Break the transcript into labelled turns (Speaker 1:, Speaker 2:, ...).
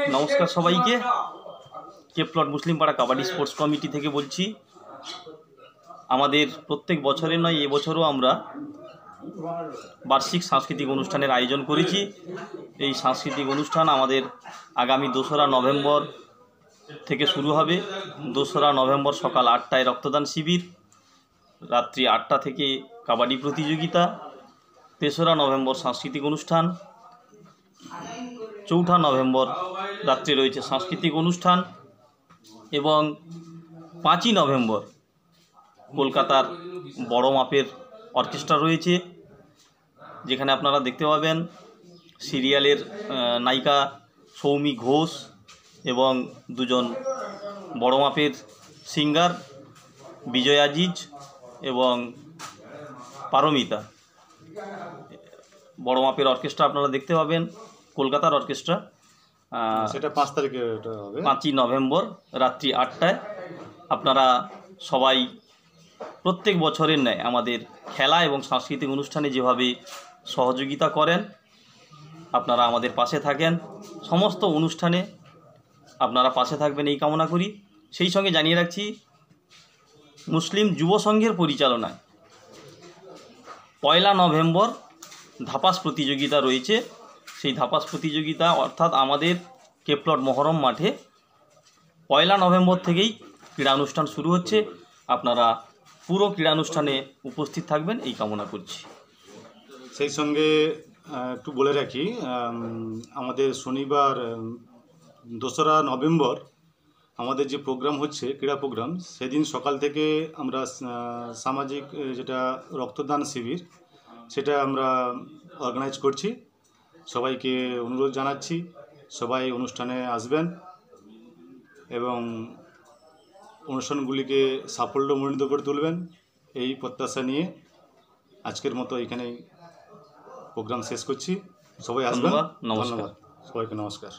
Speaker 1: নমস্কার সবাইকে। কেপলট মুসলিম পাড়া কাবাডি স্পোর্টস কমিটি থেকে বলছি। আমাদের প্রত্যেক বছরের নয়, এবছরও আমরা বার্ষিক সাংস্কৃতিক অনুষ্ঠানের আয়োজন করেছি। এই সাংস্কৃতিক অনুষ্ঠান আমাদের আগামী 2রা নভেম্বর থেকে শুরু হবে। 2রা নভেম্বর সকাল 8টায় রক্তদান শিবির, রাত্রি 8টা থেকে কাবাডি প্রতিযোগিতা, 3রা নভেম্বর সাংস্কৃতিক অনুষ্ঠান, 4ঠা নভেম্বর রাত্রে রয়েছে সাংস্কৃতিক অনুষ্ঠান এবং 5ই নভেম্বর কলকাতার বড় মাপের অর্কেস্ট্রা রয়েছে, যেখানে আপনারা দেখতে পাবেন সিরিয়ালের নায়িকা সৌমি ঘোষ এবং দুজন বড় মাপের সিঙ্গার বিজয় আজিজ এবং পারমিতা। বড় মাপের অর্কেস্ট্রা আপনারা দেখতে পাবেন, কলকাতার অর্কেস্ট্রা।
Speaker 2: সেটা 5 তারিখে হবে,
Speaker 1: 5ই নভেম্বর রাত্রি 8টায়। আপনারা সবাই প্রত্যেক বছরের ন্যায় আমাদের খেলা এবং সাংস্কৃতিক অনুষ্ঠানে যেভাবে সহযোগিতা করেন, আপনারা আমাদের পাশে থাকেন। সমস্ত অনুষ্ঠানে আপনারা পাশে থাকবেন এই কামনা করি। সেই সঙ্গে জানিয়ে রাখছি, মুসলিম যুব সংঘের পরিচালনায় 1 নভেম্বর ধাপাস প্রতিযোগিতা রয়েছে। সেই ধাপাস প্রতিযোগিতা অর্থাৎ আমাদের কেপলট মহরম মাঠে 1 নভেম্বর থেকেই ক্রীড়া অনুষ্ঠান শুরু হচ্ছে। আপনারা পুরো ক্রীড়ানুষ্ঠানে উপস্থিত থাকবেন এই কামনা করছি।
Speaker 2: সেই সঙ্গে একটু বলে রাখি, আমাদের শনিবার 2রা নভেম্বর আমাদের যে প্রোগ্রাম হচ্ছে, ক্রীড়া প্রোগ্রাম, সেদিন সকাল থেকে আমরা সামাজিক যেটা রক্তদান শিবির, সেটা আমরা অর্গানাইজ করছি। সবাইকে অনুরোধ জানাচ্ছি, সবাই অনুষ্ঠানে আসবেন এবং অনুষ্ঠানগুলিকে সাফল্যমণ্ডিত করে তুলবেন, এই প্রত্যাশা নিয়ে আজকের মতো এখানেই প্রোগ্রাম শেষ করছি। সবাই আসবেন।
Speaker 1: ধন্যবাদ।
Speaker 2: সবাইকে নমস্কার।